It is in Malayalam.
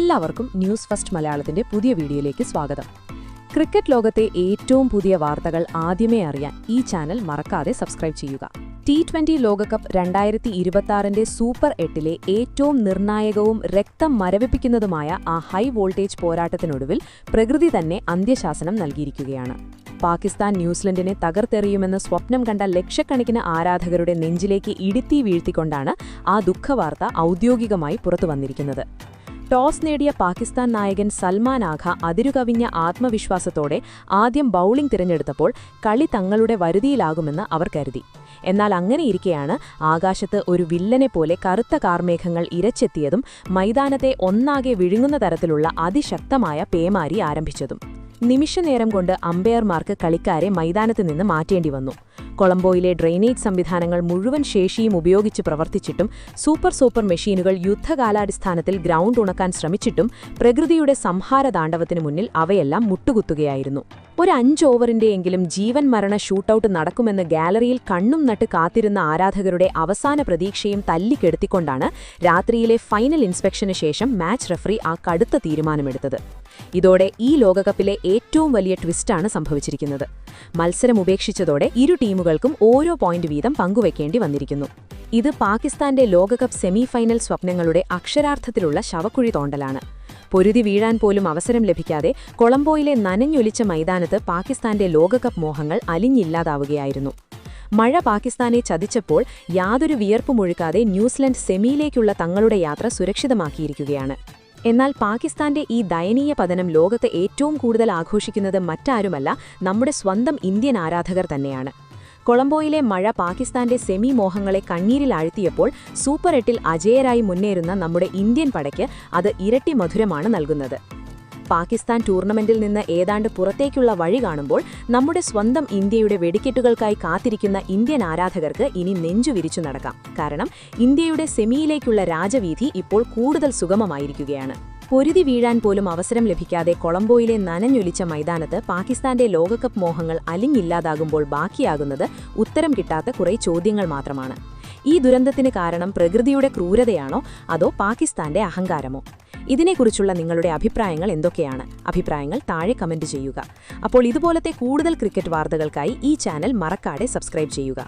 എല്ലാവർക്കും ന്യൂസ് ഫസ്റ്റ് മലയാളത്തിന്റെ പുതിയ വീഡിയോയിലേക്ക് സ്വാഗതം. ക്രിക്കറ്റ് ലോകത്തെ ഏറ്റവും പുതിയ വാർത്തകൾ ആദ്യമേ അറിയാൻ ഈ ചാനൽ മറക്കാതെ സബ്സ്ക്രൈബ് ചെയ്യുക. T20 ലോകകപ്പ് 2026ന്റെ സൂപ്പർ 8ലെ ഏറ്റവും നിർണായകവും രക്തം മരവിപ്പിക്കുന്നതുമായ ആ ഹൈ വോൾട്ടേജ് പോരാട്ടത്തിനൊടുവിൽ പ്രകൃതി തന്നെ അന്ത്യശാസനം നൽകിയിരിക്കുകയാണ്. പാകിസ്ഥാൻ ന്യൂസിലൻഡിനെ തകർത്തെറിയുമെന്ന് സ്വപ്നം കണ്ട ലക്ഷക്കണക്കിന് ആരാധകരുടെ നെഞ്ചിലേക്ക് ഇടിത്തി വീഴ്ത്തിക്കൊണ്ടാണ് ആ ദുഃഖവാർത്ത ഔദ്യോഗികമായി പുറത്തുവന്നിരിക്കുന്നത്. ടോസ് നേടിയ പാകിസ്ഥാൻ നായകൻ സൽമാൻ ആഖ അതിരുകവിഞ്ഞ ആത്മവിശ്വാസത്തോടെ ആദ്യം ബൌളിംഗ് തിരഞ്ഞെടുത്തപ്പോൾ കളി തങ്ങളുടെ വരുതിയിലാകുമെന്ന് അവർ കരുതി. എന്നാൽ അങ്ങനെയിരിക്കെയാണ് ആകാശത്ത് ഒരു വില്ലനെ പോലെ കറുത്ത കാർമേഘങ്ങൾ ഇരച്ചെത്തിയതും മൈതാനത്തെ ഒന്നാകെ വിഴുങ്ങുന്ന തരത്തിലുള്ള അതിശക്തമായ പേമാരി ആരംഭിച്ചതും. നിമിഷനേരം കൊണ്ട് അമ്പയർമാർക്ക് കളിക്കാരെ മൈതാനത്ത് നിന്ന് മാറ്റേണ്ടി വന്നു. കൊളംബോയിലെ ഡ്രെയിനേജ് സംവിധാനങ്ങൾ മുഴുവൻ ശേഷിയും ഉപയോഗിച്ച് പ്രവർത്തിച്ചിട്ടും സൂപ്പർ മെഷീനുകൾ യുദ്ധകാലാടിസ്ഥാനത്തിൽ ഗ്രൗണ്ട് ഉണക്കാൻ ശ്രമിച്ചിട്ടും പ്രകൃതിയുടെ സംഹാരതാണ്ഡവത്തിനു മുന്നിൽ അവയെല്ലാം മുട്ടുകുത്തുകയായിരുന്നു. ഒരു 5 ഓവറിന്റെയെങ്കിലും ജീവൻ മരണ ഷൂട്ടൌട്ട് നടക്കുമെന്ന് ഗാലറിയിൽ കണ്ണും നട്ട് കാത്തിരുന്ന ആരാധകരുടെ അവസാന പ്രതീക്ഷയും തല്ലിക്കെടുത്തിക്കൊണ്ടാണ് രാത്രിയിലെ ഫൈനൽ ഇൻസ്പെക്ഷന് ശേഷം മാച്ച് റഫറി ആ കടുത്ത തീരുമാനമെടുത്തത്. ഇതോടെ ഈ ലോകകപ്പിലെ ഏറ്റവും വലിയ ട്വിസ്റ്റാണ് സംഭവിച്ചിരിക്കുന്നത്. മത്സരം ഉപേക്ഷിച്ചതോടെ ഇരു ടീമുകൾക്കും ഓരോ പോയിന്റ് വീതം പങ്കുവയ്ക്കേണ്ടി വന്നിരിക്കുന്നു. ഇത് പാകിസ്ഥാന്റെ ലോകകപ്പ് സെമി ഫൈനൽ സ്വപ്നങ്ങളുടെ അക്ഷരാർത്ഥത്തിലുള്ള ശവക്കുഴി തോണ്ടലാണ്. പൊരുതി വീഴാൻ പോലും അവസരം ലഭിക്കാതെ കൊളംബോയിലെ നനഞ്ഞൊലിച്ച മൈതാനത്ത് പാകിസ്ഥാന്റെ ലോകകപ്പ് മോഹങ്ങൾ അലിഞ്ഞില്ലാതാവുകയായിരുന്നു. മഴ പാകിസ്ഥാനെ ചതിച്ചപ്പോൾ യാതൊരു വിയർപ്പുമൊഴുക്കാതെ ന്യൂസിലൻഡ് സെമിയിലേക്കുള്ള തങ്ങളുടെ യാത്ര സുരക്ഷിതമാക്കിയിരിക്കുകയാണ്. എന്നാൽ പാകിസ്ഥാന്റെ ഈ ദയനീയ പതനം ലോകത്ത് ഏറ്റവും കൂടുതൽ ആഘോഷിക്കുന്നത് മറ്റാരുമല്ല, നമ്മുടെ സ്വന്തം ഇന്ത്യൻ ആരാധകർ തന്നെയാണ്. കൊളംബോയിലെ മഴ പാകിസ്ഥാന്റെ സെമി മോഹങ്ങളെ കണ്ണീരിൽ ആഴ്ത്തിയപ്പോൾ സൂപ്പർ 8ൽ അജേയരായി മുന്നേറുന്ന നമ്മുടെ ഇന്ത്യൻ പടയ്ക്ക് അത് ഇരട്ടി മധുരമാണ് നൽകുന്നത്. പാകിസ്ഥാൻ ടൂർണമെന്റിൽ നിന്ന് ഏതാണ്ട് പുറത്തേക്കുള്ള വഴി കാണുമ്പോൾ നമ്മുടെ സ്വന്തം ഇന്ത്യയുടെ വെടിക്കെട്ടുകൾക്കായി കാത്തിരിക്കുന്ന ഇന്ത്യൻ ആരാധകർക്ക് ഇനി നെഞ്ചു വിരിച്ചു നടക്കാം. കാരണം ഇന്ത്യയുടെ സെമിയിലേക്കുള്ള രാജവീഥി ഇപ്പോൾ കൂടുതൽ സുഗമമായിരിക്കുകയാണ്. പൊരുതി വീഴാൻ പോലും അവസരം ലഭിക്കാതെ കൊളംബോയിലെ നനഞ്ഞൊലിച്ച മൈതാനത്ത് പാകിസ്ഥാന്റെ ലോകകപ്പ് മോഹങ്ങൾ അലിഞ്ഞില്ലാതാകുമ്പോൾ ബാക്കിയാകുന്നത് ഉത്തരം കിട്ടാത്ത കുറേ ചോദ്യങ്ങൾ മാത്രമാണ്. ഈ ദുരന്തത്തിന് കാരണം പ്രകൃതിയുടെ ക്രൂരതയാണോ അതോ പാകിസ്ഥാന്റെ അഹങ്കാരമോ? ഇതിനെക്കുറിച്ചുള്ള നിങ്ങളുടെ അഭിപ്രായങ്ങൾ എന്തൊക്കെയാണ്? അഭിപ്രായങ്ങൾ താഴെ കമന്റ് ചെയ്യുക. അപ്പോൾ ഇതുപോലത്തെ കൂടുതൽ ക്രിക്കറ്റ് വാർത്തകൾക്കായി ഈ ചാനൽ മറക്കാതെ സബ്സ്ക്രൈബ് ചെയ്യുക.